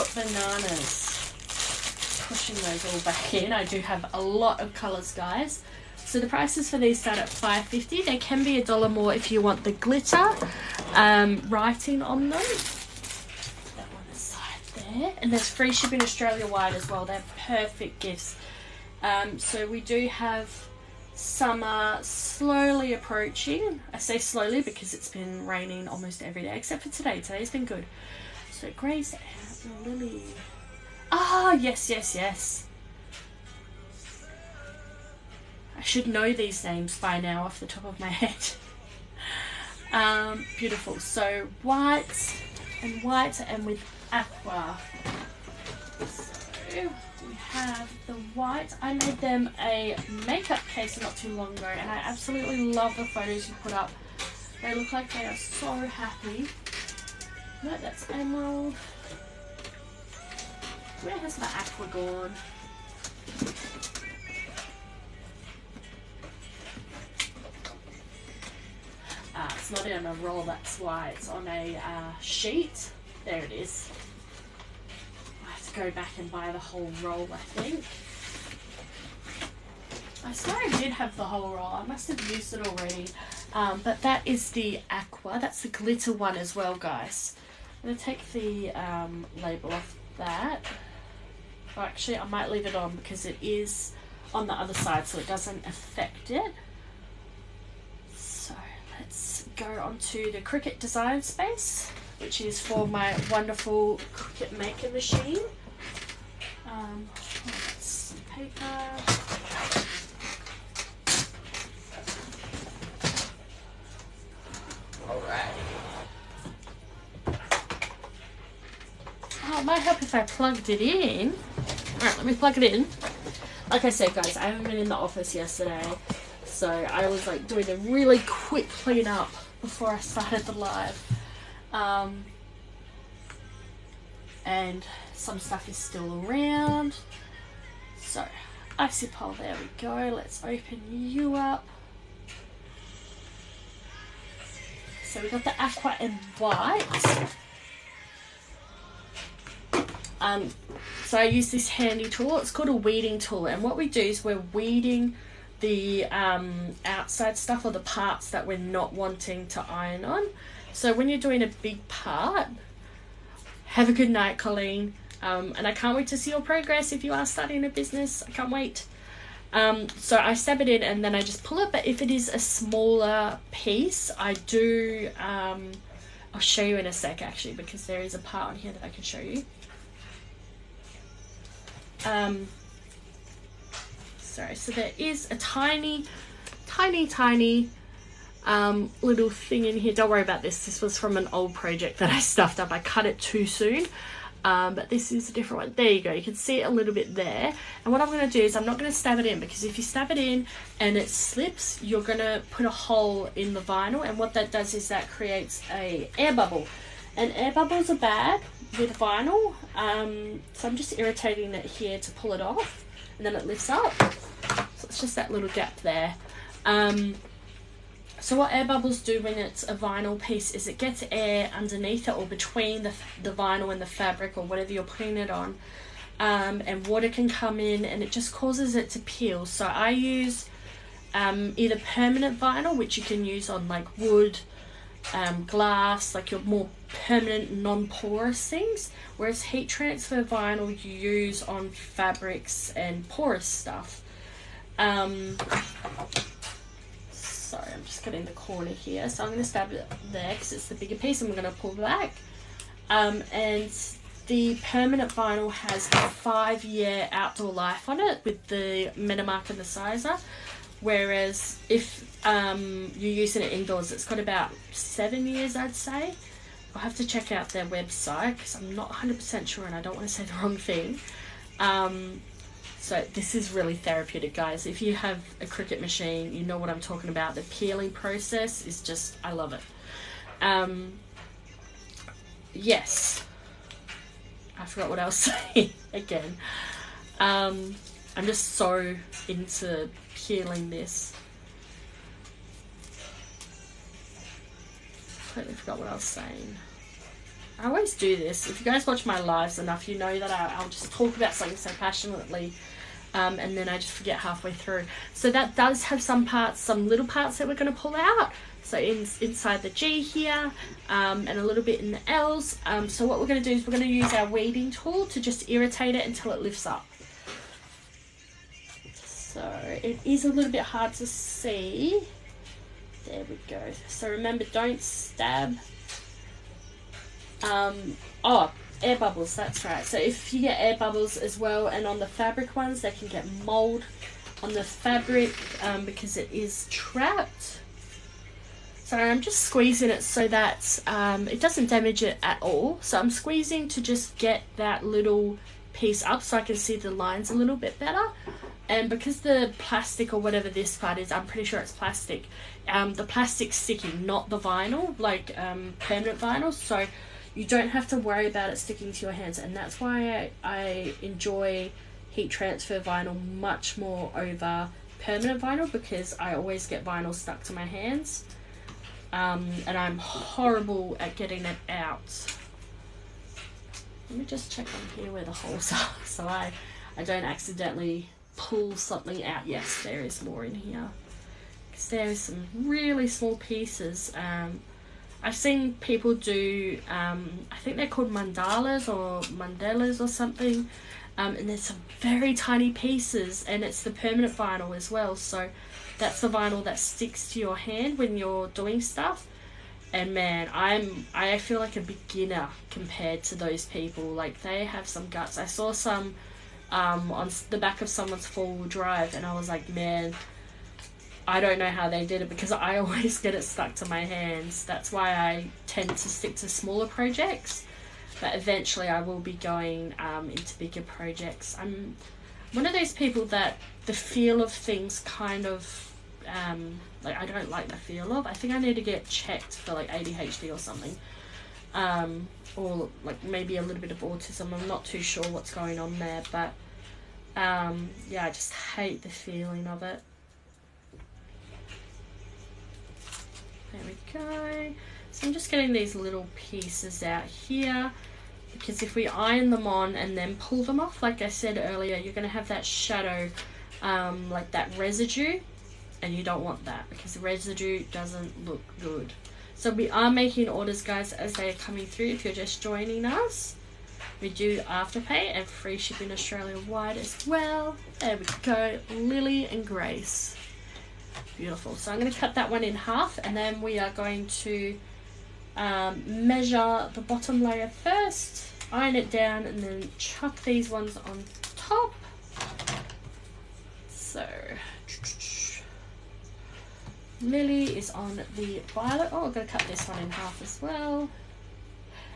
bought bananas. Pushing those all back in. I do have a lot of colours, guys. So the prices for these start at $5.50. They can be $1 more if you want the glitter writing on them. That one aside there. And there's free shipping Australia-wide as well. They're perfect gifts. So we do have summer slowly approaching. I say slowly because it's been raining almost every day except for today. Today's been good. So Grace and Lily. Ah, yes, yes, yes. I should know these names by now off the top of my head. Beautiful. So white and with aqua. So we have the white. I made them a makeup case not too long ago, and I absolutely love the photos you put up. They look like they are so happy. No, that's emerald. Where has my aqua gone? It's not in a roll, that's why. It's on a sheet. There it is. I have to go back and buy the whole roll, I think. I swear I did have the whole roll. I must have used it already. But that is the aqua. That's the glitter one as well, guys. I'm going to take the label off that. Oh, actually, I might leave it on because it is on the other side, so it doesn't affect it. So let's go on to the Cricut design space, which is for my wonderful Cricut maker machine. That's paper. Alright. Oh, it might help if I plugged it in. Alright, let me plug it in. Like I said, guys, I haven't been in the office yesterday, so I was like doing a really quick clean up before I started the live. And some stuff is still around. So, icy pole, there we go. Let's open you up. So we got the aqua and white. So I use this handy tool. It's called a weeding tool, and what we do is we're weeding the outside stuff, or the parts that we're not wanting to iron on. So when you're doing a big part, have a good night, Colleen. And I can't wait to see your progress if you are starting a business. I can't wait. So I stab it in and then I just pull it, but if it is a smaller piece, I do, I'll show you in a sec actually, because there is a part on here that I can show you. Sorry, so there is a tiny little thing in here. Don't worry about this. This was from an old project that I stuffed up. I cut it too soon. But this is a different one. There you go. You can see it a little bit there. And what I'm going to do is I'm not going to stab it in, because if you stab it in and it slips, you're going to put a hole in the vinyl. And what that does is that creates a air bubble. And air bubbles are bad with vinyl. So I'm just irritating it here to pull it off. And then it lifts up. So it's just that little gap there. So what air bubbles do when it's a vinyl piece is it gets air underneath it, or between the vinyl and the fabric, or whatever you're putting it on, and water can come in and it just causes it to peel. So I use either permanent vinyl, which you can use on like wood, glass, like your more permanent non-porous things, whereas heat transfer vinyl you use on fabrics and porous stuff. Sorry, I'm just cutting the corner here. So I'm going to stab it there because it's the bigger piece, and we're going to pull back. And the permanent vinyl has a 5-year outdoor life on it with the Metamark and the sizer. Whereas if you're using it indoors, it's got about 7 years, I'd say. I'll have to check out their website because I'm not 100% sure and I don't want to say the wrong thing. So this is really therapeutic, guys. If you have a Cricut machine, you know what I'm talking about. The peeling process is just, I love it. Yes. I forgot what I was saying again. I'm just so into peeling this. Totally forgot what I was saying. I always do this. If you guys watch my lives enough, you know that I'll just talk about something so passionately, and then I just forget halfway through. So that does have some parts, some little parts that we're going to pull out. So inside the G here, and a little bit in the L's. So what we're going to do is we're going to use our weeding tool to just irritate it until it lifts up. So it is a little bit hard to see. There we go. So remember, don't stab. Oh, air bubbles, that's right. So if you get air bubbles as well, and on the fabric ones, they can get mold on the fabric because it is trapped. So I'm just squeezing it so that it doesn't damage it at all. So I'm squeezing to just get that little piece up so I can see the lines a little bit better. And because the plastic or whatever this part is, I'm pretty sure it's plastic, the plastic's sticking, not the vinyl, like permanent vinyl. So you don't have to worry about it sticking to your hands, and that's why I enjoy heat transfer vinyl much more over permanent vinyl, because I always get vinyl stuck to my hands, and I'm horrible at getting it out. Let me just check on here where the holes are so I don't accidentally pull something out. Yes, there is more in here, because there is some really small pieces. I've seen people do, I think they're called mandalas or something, and there's some very tiny pieces, and it's the permanent vinyl as well. So that's the vinyl that sticks to your hand when you're doing stuff. And man, I feel like a beginner compared to those people. Like, they have some guts. I saw some on the back of someone's four-wheel drive, and I was like, man, I don't know how they did it, because I always get it stuck to my hands. That's why I tend to stick to smaller projects, but eventually I will be going into bigger projects. I'm one of those people that the feel of things kind of like, I don't like the feel of. I think I need to get checked for like ADHD or something, or like maybe a little bit of autism. I'm not too sure what's going on there, but yeah, I just hate the feeling of it. There we go. So I'm just getting these little pieces out here, because if we iron them on and then pull them off, like I said earlier, you're going to have that shadow, like that residue, and you don't want that, because the residue doesn't look good. So we are making orders, guys, as they are coming through. If you're just joining us, we do Afterpay and free shipping Australia-wide as well. There we go, Lily and Grace. Beautiful. So I'm going to cut that one in half, and then we are going to measure the bottom layer first, iron it down, and then chuck these ones on top. So Lily is on the violet. Oh, I'm going to cut this one in half as well.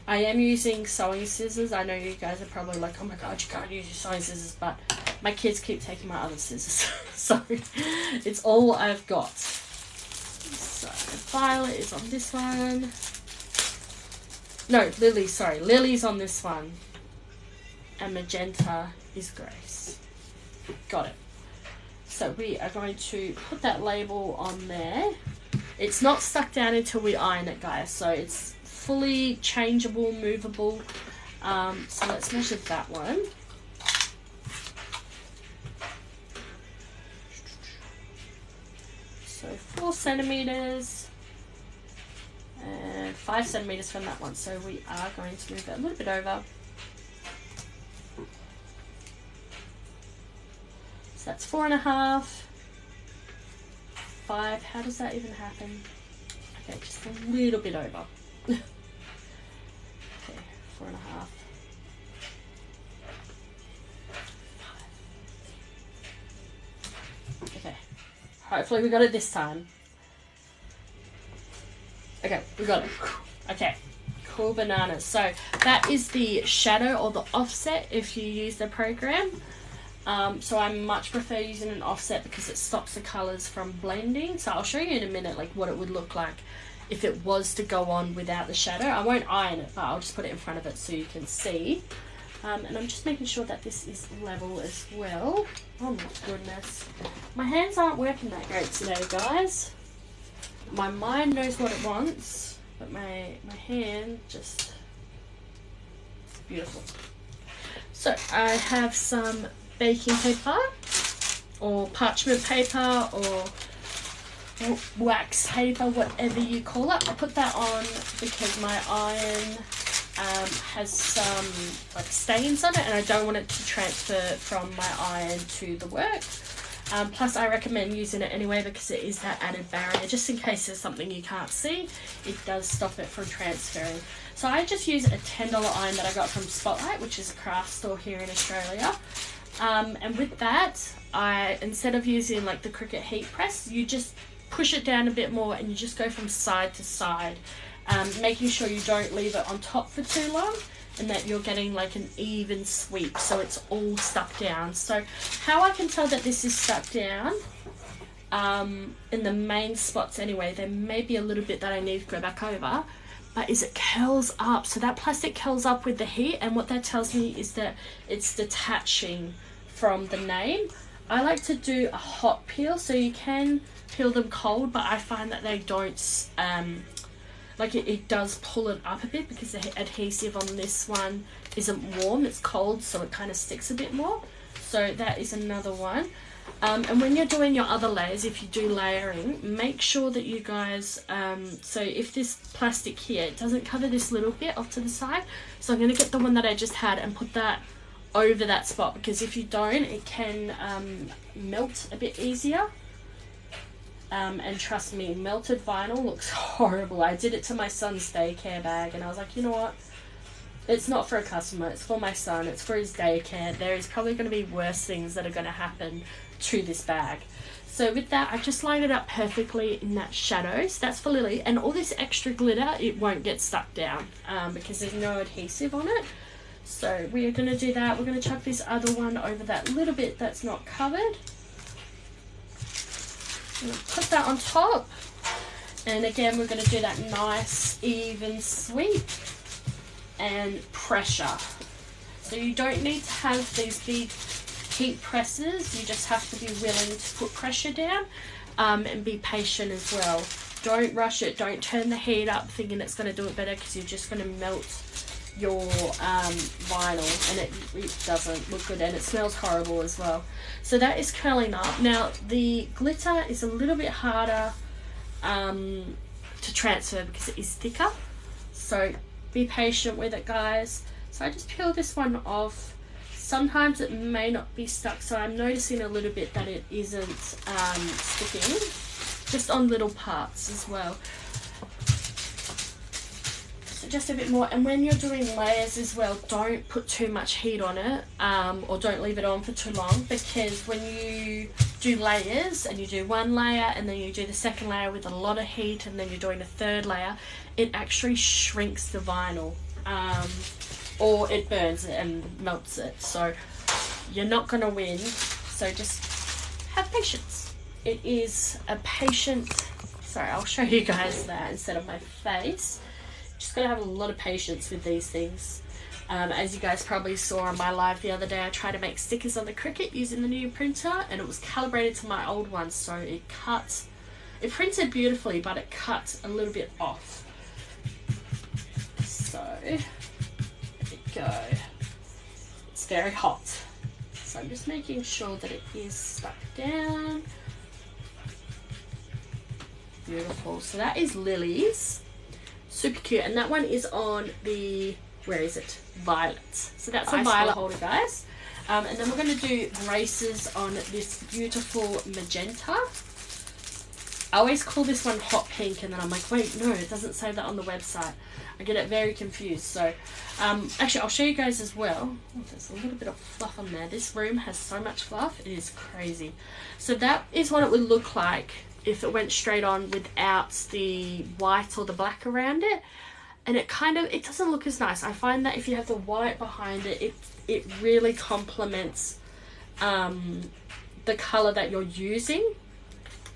I am using sewing scissors. I know you guys are probably like, oh my god, you can't use your sewing scissors, but my kids keep taking my other scissors, so it's all I've got. So violet is on this one. No, Lily, sorry. Lily's on this one. And magenta is Grace. Got it. So we are going to put that label on there. It's not stuck down until we iron it, guys, so it's fully changeable, movable. So let's measure that one. So 4 centimeters and 5 centimeters from that one. So we are going to move it a little bit over. So that's 4.5, 5. How does that even happen? Okay, just a little bit over. Okay, 4.5. Okay, hopefully we got it this time. Okay, we got it. Okay, cool bananas. So that is the shadow or the offset if you use the program. So I much prefer using an offset because it stops the colors from blending. So I'll show you in a minute like what it would look like if it was to go on without the shadow. I won't iron it, but I'll just put it in front of it so you can see. And I'm just making sure that this is level as well. Oh my goodness. My hands aren't working that great today, guys. My mind knows what it wants, but my hand just Beautiful. So I have some baking paper or parchment paper or wax paper, whatever you call it. I put that on because my iron has some like stains on it, and I don't want it to transfer from my iron to the work. Plus I recommend using it anyway because it is that added barrier, just in case there's something you can't see. It does stop it from transferring. So I just use a $10 iron that I got from Spotlight, which is a craft store here in Australia. And with that, instead of using like the Cricut heat press, you just push it down a bit more and you just go from side to side, making sure you don't leave it on top for too long and that you're getting like an even sweep so it's all stuck down. So how I can tell that this is stuck down, in the main spots anyway, there may be a little bit that I need to go back over, but is it curls up. So that plastic curls up with the heat, and what that tells me is that it's detaching from the name. I like to do a hot peel, so you can peel them cold, but I find that they don't, like it does pull it up a bit because the adhesive on this one isn't warm, it's cold, so it kind of sticks a bit more. So that is another one. And when you're doing your other layers, if you do layering, make sure that you guys, so if this plastic here, it doesn't cover this little bit off to the side, so I'm going to get the one that I just had and put that over that spot, because if you don't, it can melt a bit easier. And trust me, melted vinyl looks horrible. I did it to my son's daycare bag and I was like, you know what? It's not for a customer, it's for my son, it's for his daycare. There is probably going to be worse things that are going to happen to this bag. So with that, I just lined it up perfectly in that shadow. So that's for Lily. And all this extra glitter, it won't get stuck down because there's no adhesive on it. So we are going to do that. We're going to chuck this other one over that little bit that's not covered. I'm going to put that on top, and again we're going to do that nice even sweep and pressure. So you don't need to have these big heat presses, you just have to be willing to put pressure down, and be patient as well. Don't rush it, don't turn the heat up thinking it's going to do it better, because you're just going to melt your vinyl and it doesn't look good, and it smells horrible as well. So that is curling up. Now the glitter is a little bit harder to transfer because it is thicker, so be patient with it, guys. So I just peel this one off. Sometimes it may not be stuck, so I'm noticing a little bit that it isn't sticking, just on little parts as well. Just a bit more. And when you're doing layers as well, don't put too much heat on it, or don't leave it on for too long, because when you do layers and you do one layer and then you do the second layer with a lot of heat and then you're doing a third layer, it actually shrinks the vinyl, or it burns it and melts it. So you're not going to win, so just have patience. It is a patient, sorry, I'll show you guys that instead of my face. Just gotta have a lot of patience with these things. As you guys probably saw on my live the other day, I tried to make stickers on the Cricut using the new printer, and it was calibrated to my old one, so it printed beautifully, but it cut a little bit off. So there we go. It's very hot, so I'm just making sure that it is stuck down. Beautiful. So that is Lily's. Super cute, and that one is on the, where is it? Violet. So that's a violet holder, guys. And then we're going to do braces on this beautiful magenta. I always call this one hot pink, and then I'm like, wait, no, it doesn't say that on the website. I get it very confused. So actually I'll show you guys as well. Oh, there's a little bit of fluff on there. This room has so much fluff, it is crazy. So that is what it would look like if it went straight on without the white or the black around it, and it doesn't look as nice. I find that if you have the white behind it, it really complements the color that you're using.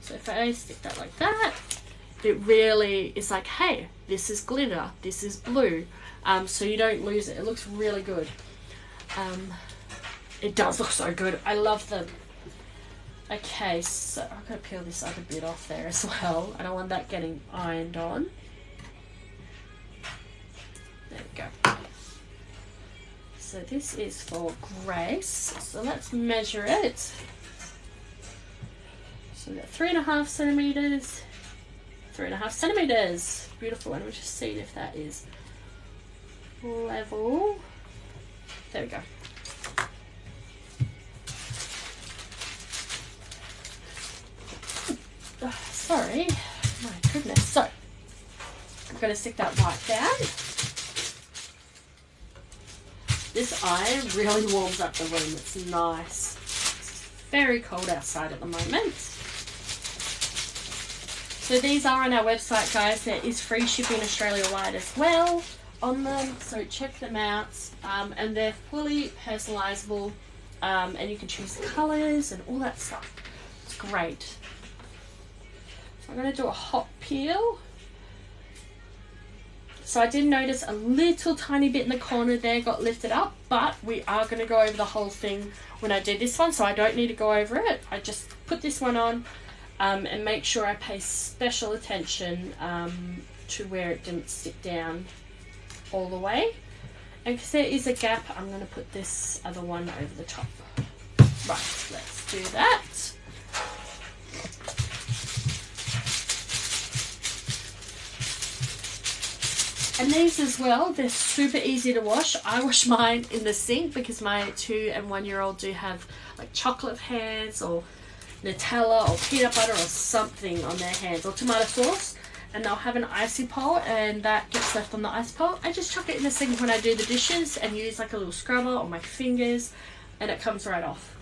So if I stick that like that, it really is like, hey, this is glitter, this is blue, so you don't lose it. It looks really good. It does look so good. I love the. Okay, so I'm going to peel this other bit off there as well. I don't want that getting ironed on. There we go. So this is for Grace. So let's measure it. So we've got 3.5 centimeters, 3.5 centimeters. Beautiful. And we'll just see if that is level. There we go. Oh, sorry, my goodness. So I'm going to stick that white down. This iron really warms up the room. It's nice. It's very cold outside at the moment. So these are on our website, guys. There is free shipping Australia-wide as well on them. So check them out. And they're fully personalizable. And you can choose colours and all that stuff. It's great. So I'm going to do a hot peel. So I did notice a little tiny bit in the corner there got lifted up, but we are going to go over the whole thing when I do this one, so I don't need to go over it. I just put this one on and make sure I pay special attention to where it didn't stick down all the way. And because there is a gap, I'm going to put this other one over the top. Right, let's do that. And these as well, they're super easy to wash. I wash mine in the sink because my 2 and 1 year old do have like chocolate hands or Nutella or peanut butter or something on their hands, or tomato sauce, and they'll have an icy pole and that gets left on the ice pole. I just chuck it in the sink when I do the dishes and use like a little scrubber on my fingers and it comes right off.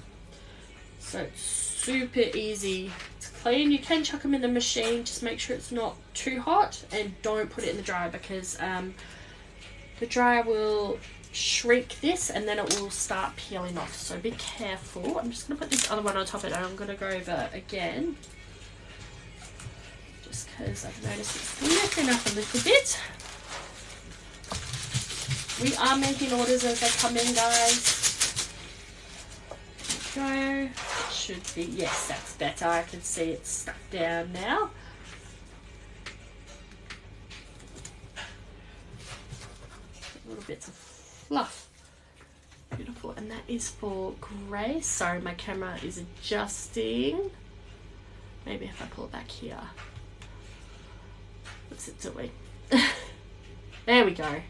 So it's super easy to clean. You can chuck them in the machine, just make sure it's not too hot, and don't put it in the dryer because the dryer will shrink this and then it will start peeling off, so be careful. I'm just going to put this other one on top of it and I'm going to go over again just because I've noticed it's lifting up a little bit. We are making orders as they come in, guys. There we go. It should be, yes, that's better. I can see it's stuck down now. Little bits of fluff. Beautiful. And that is for Grace. Sorry, my camera is adjusting. Maybe if I pull it back here. What's it doing? There we go.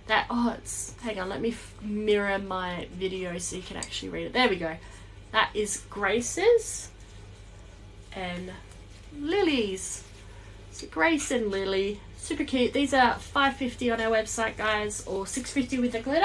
That, oh, it's, hang on, let me mirror my video so you can actually read it. There we go. That is Grace's and Lily's. So Grace and Lily, super cute. These are $5.50 on our website, guys, or $6.50 with the glitter.